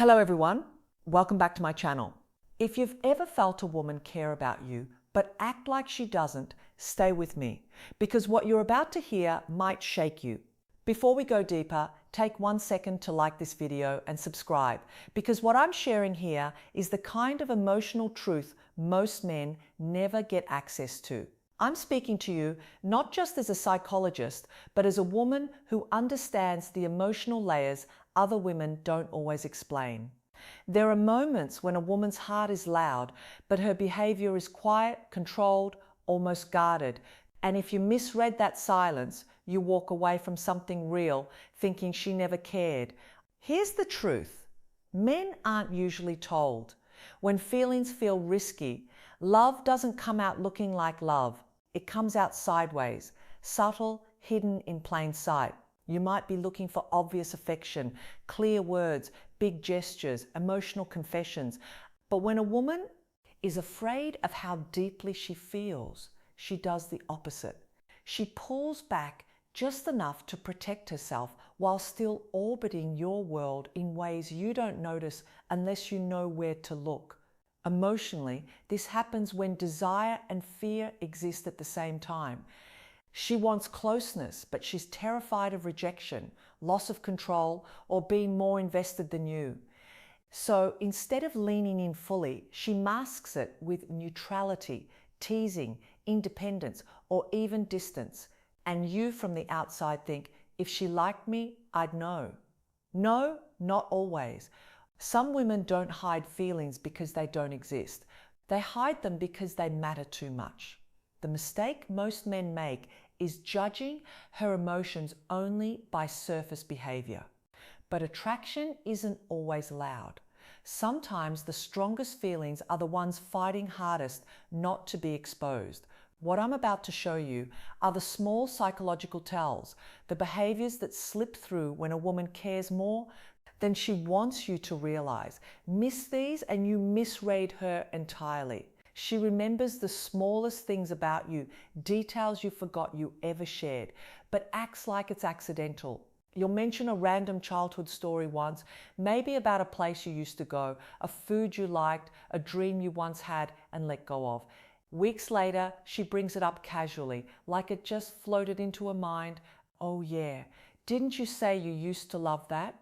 Hello everyone, welcome back to my channel. If you've ever felt a woman care about you but act like she doesn't, stay with me because what you're about to hear might shake you. Before we go deeper, take 1 second to like this video and subscribe because what I'm sharing here is the kind of emotional truth most men never get access to. I'm speaking to you not just as a psychologist, but as a woman who understands the emotional layers other women don't always explain. There are moments when a woman's heart is loud, but her behavior is quiet, controlled, almost guarded. And if you misread that silence, you walk away from something real, thinking she never cared. Here's the truth. Men aren't usually told. When feelings feel risky, love doesn't come out looking like love. It comes out sideways, subtle, hidden in plain sight. You might be looking for obvious affection, clear words, big gestures, emotional confessions. But when a woman is afraid of how deeply she feels, she does the opposite. She pulls back just enough to protect herself while still orbiting your world in ways you don't notice unless you know where to look. Emotionally, this happens when desire and fear exist at the same time. She wants closeness, but she's terrified of rejection, loss of control, or being more invested than you. So instead of leaning in fully, she masks it with neutrality, teasing, independence, or even distance. And you from the outside think, if she liked me, I'd know. No, not always. Some women don't hide feelings because they don't exist. They hide them because they matter too much. The mistake most men make is judging her emotions only by surface behavior. But attraction isn't always loud. Sometimes the strongest feelings are the ones fighting hardest not to be exposed. What I'm about to show you are the small psychological tells, the behaviors that slip through when a woman cares more than she wants you to realize. Miss these and you misread her entirely. She remembers the smallest things about you, details you forgot you ever shared, but acts like it's accidental. You'll mention a random childhood story once, maybe about a place you used to go, a food you liked, a dream you once had and let go of. Weeks later, she brings it up casually, like it just floated into her mind. Oh yeah, didn't you say you used to love that?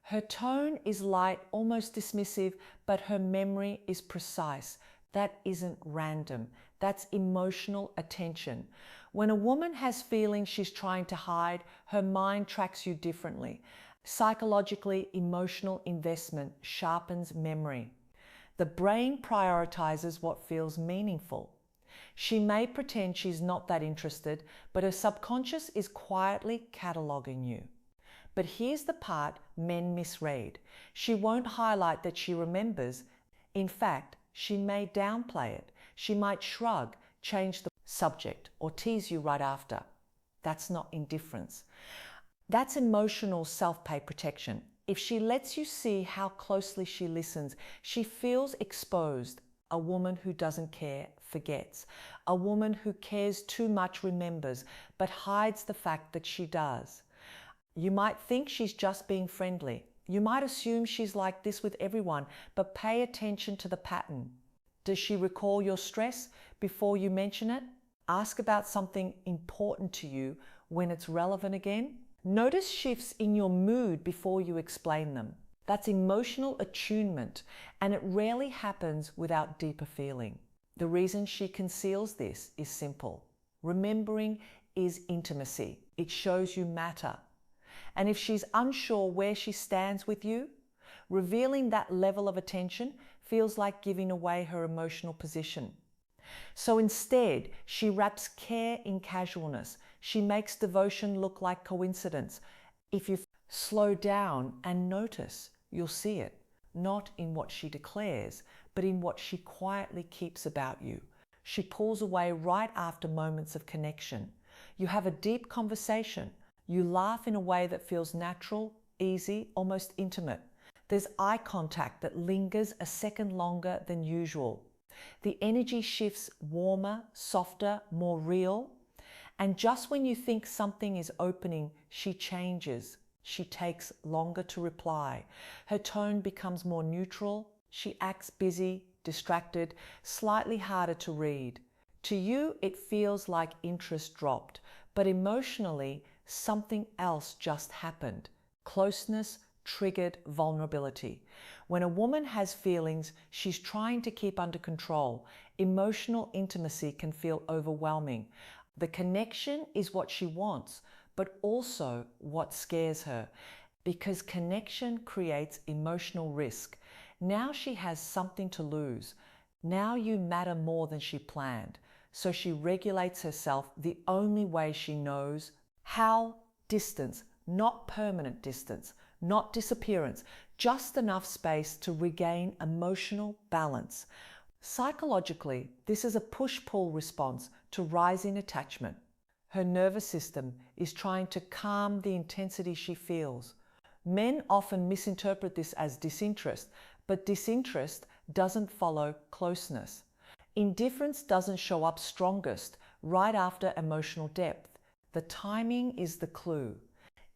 Her tone is light, almost dismissive, but her memory is precise. That isn't random. That's emotional attention. When a woman has feelings she's trying to hide, her mind tracks you differently. Psychologically, emotional investment sharpens memory. The brain prioritizes what feels meaningful. She may pretend she's not that interested, but her subconscious is quietly cataloging you. But here's the part men misread. She won't highlight that she remembers. In fact, she may downplay it. She might shrug, change the subject, or tease you right after. That's not indifference. That's emotional self-pay protection. If she lets you see how closely she listens, she feels exposed. A woman who doesn't care forgets. A woman who cares too much remembers, but hides the fact that she does. You might think she's just being friendly. You might assume she's like this with everyone, but pay attention to the pattern. Does she recall your stress before you mention it? Ask about something important to you when it's relevant again. Notice shifts in your mood before you explain them. That's emotional attunement, and it rarely happens without deeper feeling. The reason she conceals this is simple. Remembering is intimacy. It shows you matter. And if she's unsure where she stands with you, revealing that level of attention feels like giving away her emotional position. So instead, she wraps care in casualness. She makes devotion look like coincidence. If you slow down and notice, you'll see it, not in what she declares, but in what she quietly keeps about you. She pulls away right after moments of connection. You have a deep conversation. You laugh in a way that feels natural, easy, almost intimate. There's eye contact that lingers a second longer than usual. The energy shifts warmer, softer, more real. And just when you think something is opening, she changes. She takes longer to reply. Her tone becomes more neutral. She acts busy, distracted, slightly harder to read. To you, it feels like interest dropped, but emotionally, something else just happened. Closeness triggered vulnerability. When a woman has feelings she's trying to keep under control, emotional intimacy can feel overwhelming. The connection is what she wants, but also what scares her, because connection creates emotional risk. Now she has something to lose. Now you matter more than she planned. So she regulates herself the only way she knows how. Distance, not permanent distance, not disappearance, just enough space to regain emotional balance. Psychologically, this is a push-pull response to rising attachment. Her nervous system is trying to calm the intensity she feels. Men often misinterpret this as disinterest, but disinterest doesn't follow closeness. Indifference doesn't show up strongest right after emotional depth. The timing is the clue.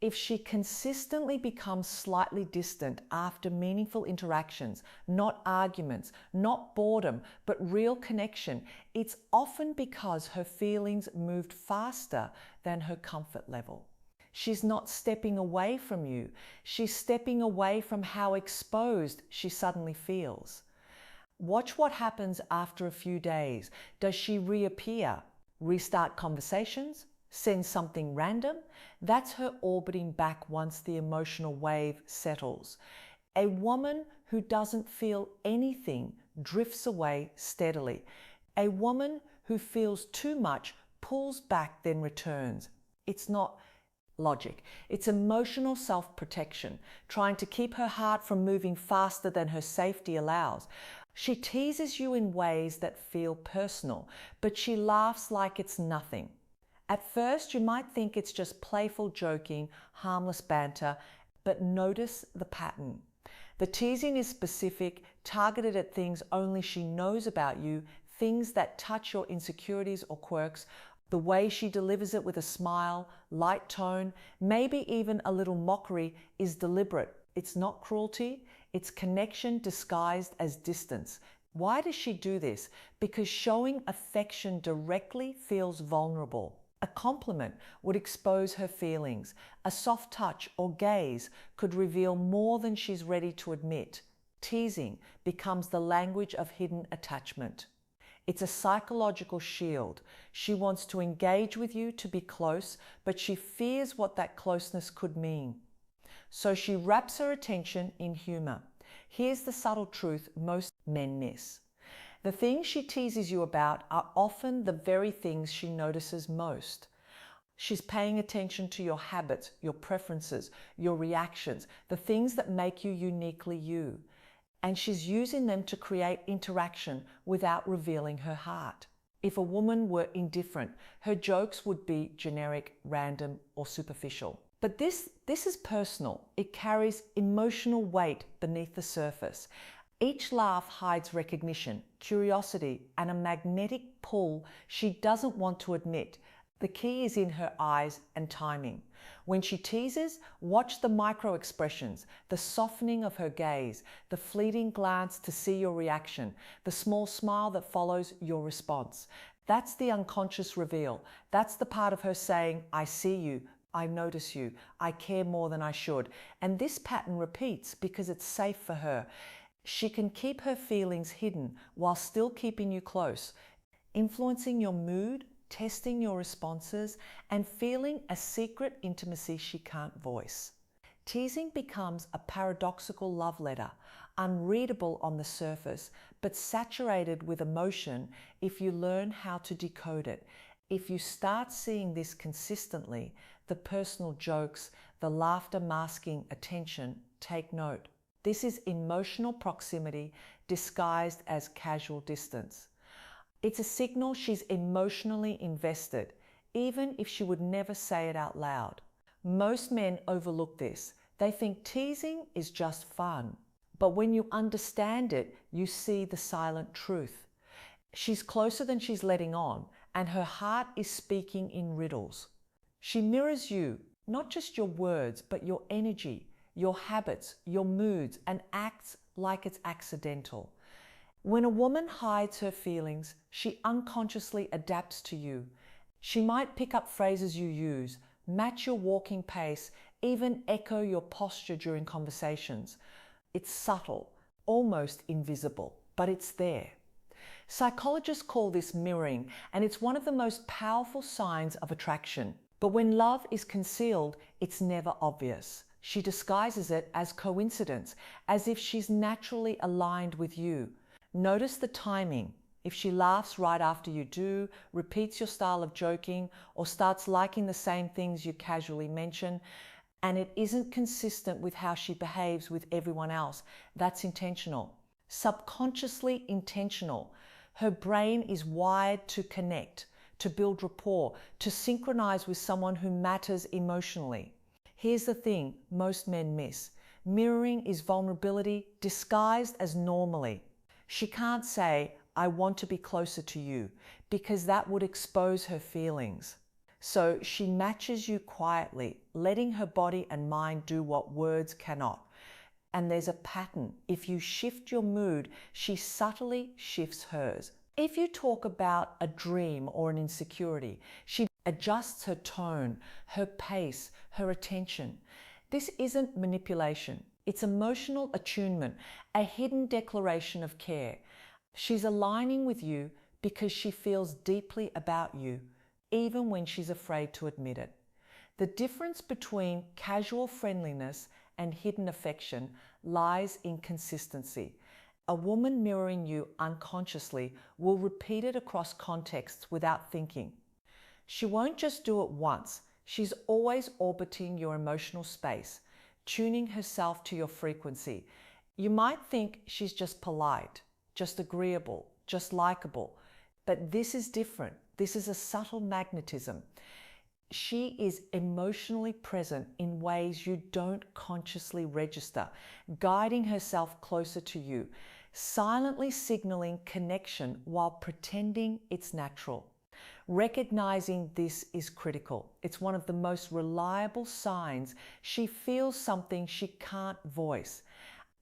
If she consistently becomes slightly distant after meaningful interactions, not arguments, not boredom, but real connection, it's often because her feelings moved faster than her comfort level. She's not stepping away from you. She's stepping away from how exposed she suddenly feels. Watch what happens after a few days. Does she reappear? Restart conversations? Send something random? That's her orbiting back once the emotional wave settles. A woman who doesn't feel anything drifts away steadily. A woman who feels too much pulls back then returns. It's not logic. It's emotional self-protection, trying to keep her heart from moving faster than her safety allows. She teases you in ways that feel personal, but she laughs like it's nothing. At first, you might think it's just playful joking, harmless banter, but notice the pattern. The teasing is specific, targeted at things only she knows about you, things that touch your insecurities or quirks. The way she delivers it with a smile, light tone, maybe even a little mockery is deliberate. It's not cruelty, it's connection disguised as distance. Why does she do this? Because showing affection directly feels vulnerable. A compliment would expose her feelings. A soft touch or gaze could reveal more than she's ready to admit. Teasing becomes the language of hidden attachment. It's a psychological shield. She wants to engage with you to be close, but she fears what that closeness could mean. So she wraps her attention in humor. Here's the subtle truth most men miss. The things she teases you about are often the very things she notices most. She's paying attention to your habits, your preferences, your reactions, the things that make you uniquely you. And she's using them to create interaction without revealing her heart. If a woman were indifferent, her jokes would be generic, random, or superficial. But this is personal. It carries emotional weight beneath the surface. Each laugh hides recognition, curiosity, and a magnetic pull she doesn't want to admit. The key is in her eyes and timing. When she teases, watch the micro expressions, the softening of her gaze, the fleeting glance to see your reaction, the small smile that follows your response. That's the unconscious reveal. That's the part of her saying, I see you, I notice you, I care more than I should. And this pattern repeats because it's safe for her. She can keep her feelings hidden while still keeping you close, influencing your mood, testing your responses, and feeling a secret intimacy she can't voice. Teasing becomes a paradoxical love letter, unreadable on the surface, but saturated with emotion if you learn how to decode it. If you start seeing this consistently, the personal jokes, the laughter masking attention, take note. This is emotional proximity disguised as casual distance. It's a signal she's emotionally invested, even if she would never say it out loud. Most men overlook this. They think teasing is just fun. But when you understand it, you see the silent truth. She's closer than she's letting on, and her heart is speaking in riddles. She mirrors you, not just your words, but your energy, your habits, your moods, and acts like it's accidental. When a woman hides her feelings, she unconsciously adapts to you. She might pick up phrases you use, match your walking pace, even echo your posture during conversations. It's subtle, almost invisible, but it's there. Psychologists call this mirroring, and it's one of the most powerful signs of attraction. But when love is concealed, it's never obvious. She disguises it as coincidence, as if she's naturally aligned with you. Notice the timing. If she laughs right after you do, repeats your style of joking, or starts liking the same things you casually mention, and it isn't consistent with how she behaves with everyone else, that's intentional. Subconsciously intentional. Her brain is wired to connect, to build rapport, to synchronize with someone who matters emotionally. Here's the thing most men miss. Mirroring is vulnerability disguised as normally. She can't say, I want to be closer to you, because that would expose her feelings. So she matches you quietly, letting her body and mind do what words cannot. And there's a pattern. If you shift your mood, she subtly shifts hers. If you talk about a dream or an insecurity, she adjusts her tone, her pace, her attention. This isn't manipulation. It's emotional attunement, a hidden declaration of care. She's aligning with you because she feels deeply about you, even when she's afraid to admit it. The difference between casual friendliness and hidden affection lies in consistency. A woman mirroring you unconsciously will repeat it across contexts without thinking. She won't just do it once. She's always orbiting your emotional space, tuning herself to your frequency. You might think she's just polite, just agreeable, just likable, but this is different. This is a subtle magnetism. She is emotionally present in ways you don't consciously register, guiding herself closer to you, silently signaling connection while pretending it's natural. Recognizing this is critical. It's one of the most reliable signs she feels something she can't voice.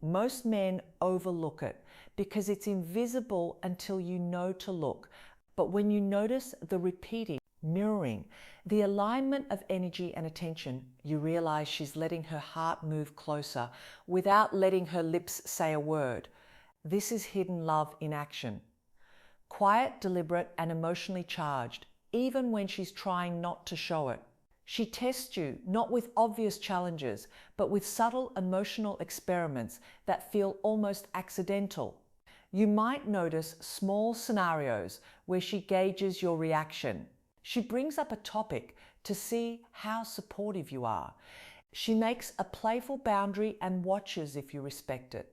Most men overlook it because it's invisible until you know to look. But when you notice the repeating, mirroring, the alignment of energy and attention, you realize she's letting her heart move closer without letting her lips say a word. This is hidden love in action. Quiet, deliberate, and emotionally charged, even when she's trying not to show it. She tests you not with obvious challenges, but with subtle emotional experiments that feel almost accidental. You might notice small scenarios where she gauges your reaction. She brings up a topic to see how supportive you are. She makes a playful boundary and watches if you respect it.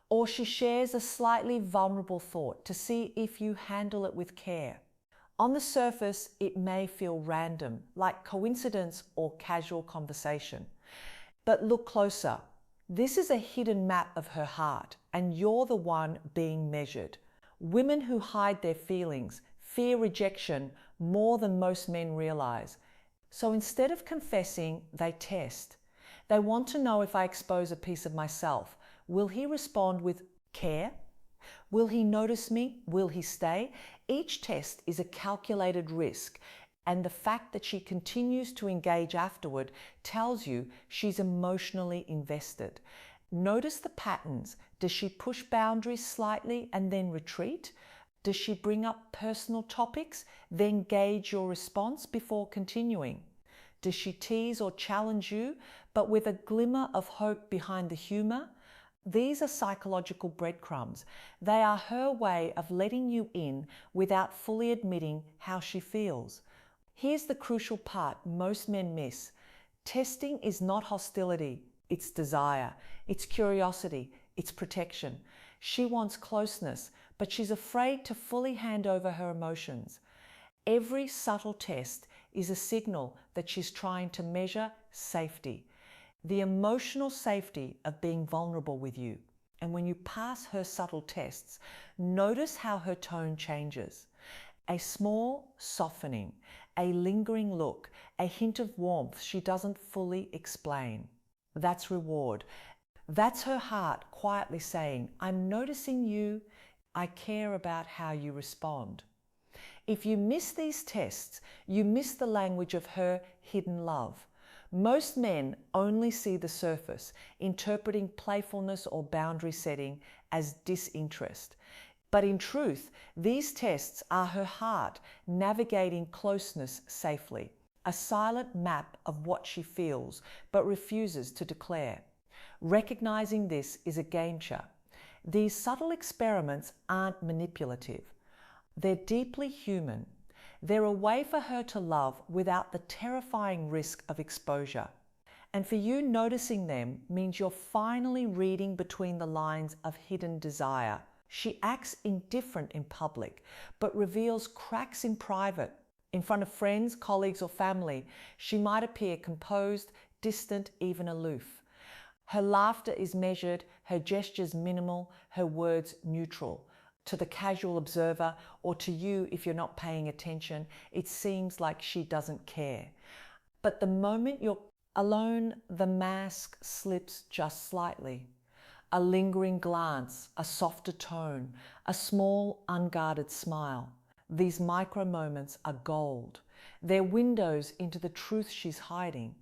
Or she shares a slightly vulnerable thought to see if you handle it with care. On the surface, it may feel random, like coincidence or casual conversation. But look closer. This is a hidden map of her heart, and you're the one being measured. Women who hide their feelings fear rejection more than most men realize. So instead of confessing, they test. They want to know, if I expose a piece of myself, will he respond with care? Will he notice me? Will he stay? Each test is a calculated risk, and the fact that she continues to engage afterward tells you she's emotionally invested. Notice the patterns. Does she push boundaries slightly and then retreat? Does she bring up personal topics, then gauge your response before continuing? Does she tease or challenge you, but with a glimmer of hope behind the humor? These are psychological breadcrumbs. They are her way of letting you in without fully admitting how she feels. Here's the crucial part most men miss. Testing is not hostility, it's desire, it's curiosity, it's protection. She wants closeness, but she's afraid to fully hand over her emotions. Every subtle test is a signal that she's trying to measure safety. The emotional safety of being vulnerable with you. And when you pass her subtle tests, notice how her tone changes. A small softening, a lingering look, a hint of warmth she doesn't fully explain. That's reward. That's her heart quietly saying, I'm noticing you, I care about how you respond. If you miss these tests, you miss the language of her hidden love. Most men only see the surface, interpreting playfulness or boundary setting as disinterest. But in truth, these tests are her heart navigating closeness safely, a silent map of what she feels but refuses to declare. Recognizing this is a game changer. These subtle experiments aren't manipulative. They're deeply human. They're a way for her to love without the terrifying risk of exposure. And for you, noticing them means you're finally reading between the lines of hidden desire. She acts indifferent in public, but reveals cracks in private. In front of friends, colleagues, or family, she might appear composed, distant, even aloof. Her laughter is measured, her gestures minimal, her words neutral. To the casual observer, or to you if you're not paying attention, it seems like she doesn't care. But the moment you're alone, the mask slips just slightly. A lingering glance, a softer tone, a small unguarded smile. These micro moments are gold. They're windows into the truth she's hiding.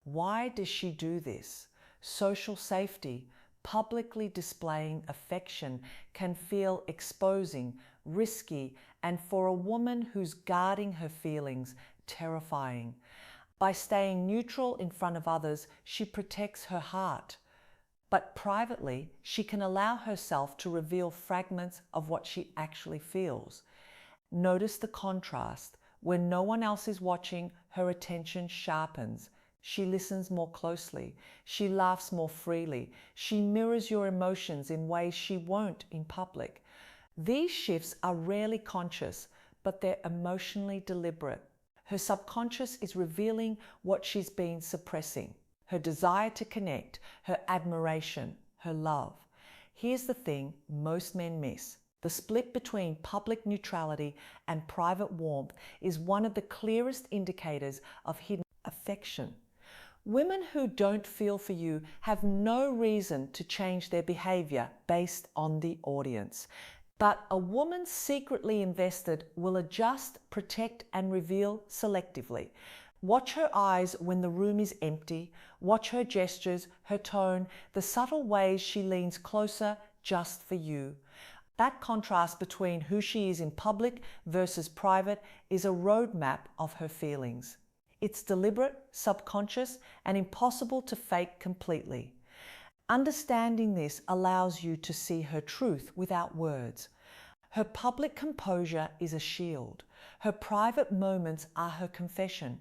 Why does she do this? Social safety, publicly displaying affection can feel exposing, risky, and for a woman who's guarding her feelings, terrifying. By staying neutral in front of others, she protects her heart. But privately, she can allow herself to reveal fragments of what she actually feels. Notice the contrast. When no one else is watching, her attention sharpens. She listens more closely. She laughs more freely. She mirrors your emotions in ways she won't in public. These shifts are rarely conscious, but they're emotionally deliberate. Her subconscious is revealing what she's been suppressing. Her desire to connect, her admiration, her love. Here's the thing most men miss. The split between public neutrality and private warmth is one of the clearest indicators of hidden affection. Women who don't feel for you have no reason to change their behavior based on the audience. But a woman secretly invested will adjust, protect, and reveal selectively. Watch her eyes when the room is empty. Watch her gestures, her tone, the subtle ways she leans closer just for you. That contrast between who she is in public versus private is a roadmap of her feelings. It's deliberate, subconscious, and impossible to fake completely. Understanding this allows you to see her truth without words. Her public composure is a shield. Her private moments are her confession.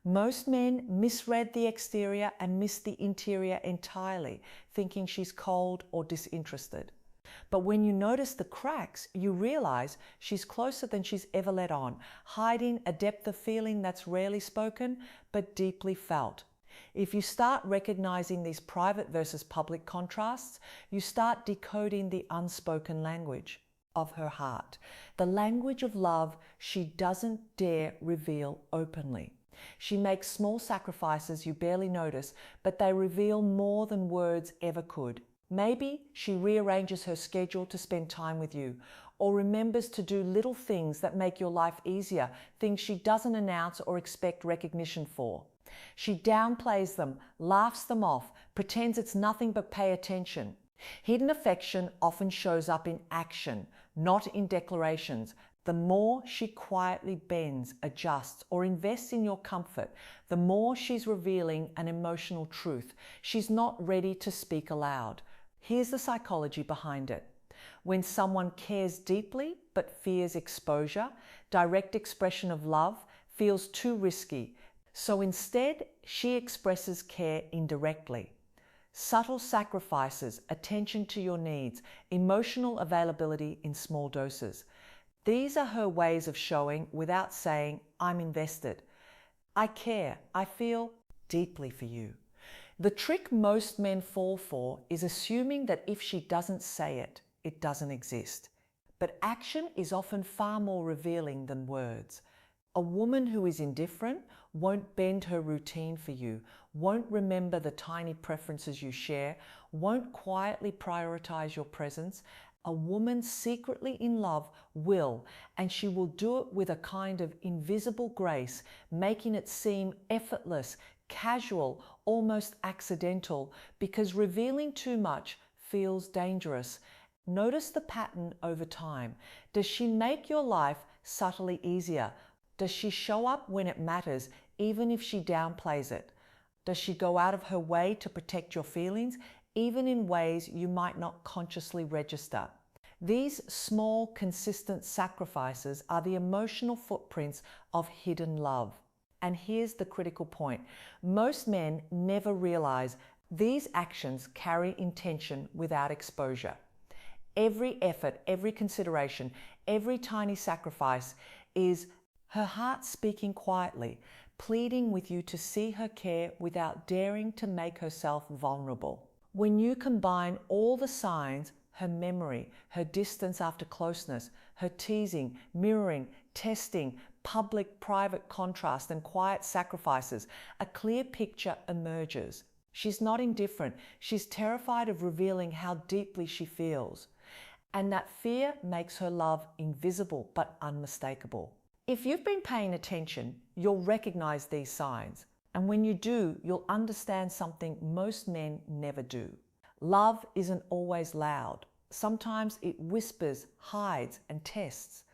Most men misread the exterior and miss the interior entirely, thinking she's cold or disinterested. But when you notice the cracks, you realize she's closer than she's ever let on, hiding a depth of feeling that's rarely spoken, but deeply felt. If you start recognizing these private versus public contrasts, you start decoding the unspoken language of her heart, the language of love she doesn't dare reveal openly. She makes small sacrifices you barely notice, but they reveal more than words ever could. Maybe she rearranges her schedule to spend time with you, or remembers to do little things that make your life easier, things she doesn't announce or expect recognition for. She downplays them, laughs them off, pretends it's nothing but pay attention. Hidden affection often shows up in action, not in declarations. The more she quietly bends, adjusts, or invests in your comfort, the more she's revealing an emotional truth she's not ready to speak aloud. Here's the psychology behind it. When someone cares deeply but fears exposure, direct expression of love feels too risky. So instead, she expresses care indirectly. Subtle sacrifices, attention to your needs, emotional availability in small doses. These are her ways of showing without saying, I'm invested. I care. I feel deeply for you. The trick most men fall for is assuming that if she doesn't say it, it doesn't exist. but action is often far more revealing than words. A woman who is indifferent won't bend her routine for you, won't remember the tiny preferences you share, won't quietly prioritize your presence. A woman secretly in love will, and she will do it with a kind of invisible grace, making it seem effortless, casual, almost accidental, because revealing too much feels dangerous. Notice the pattern over time. Does she make your life subtly easier? Does she show up when it matters, even if she downplays it? Does she go out of her way to protect your feelings, even in ways you might not consciously register? These small, consistent sacrifices are the emotional footprints of hidden love. And here's the critical point. Most men never realize these actions carry intention without exposure. Every effort, every consideration, every tiny sacrifice is her heart speaking quietly, pleading with you to see her care without daring to make herself vulnerable. When you combine all the signs, her memory, her distance after closeness, her teasing, mirroring, testing, public-private contrast, and quiet sacrifices, a clear picture emerges. She's not indifferent. She's terrified of revealing how deeply she feels. And that fear makes her love invisible but unmistakable. If you've been paying attention, you'll recognize these signs. And when you do, you'll understand something most men never do. Love isn't always loud. Sometimes it whispers, hides, and tests.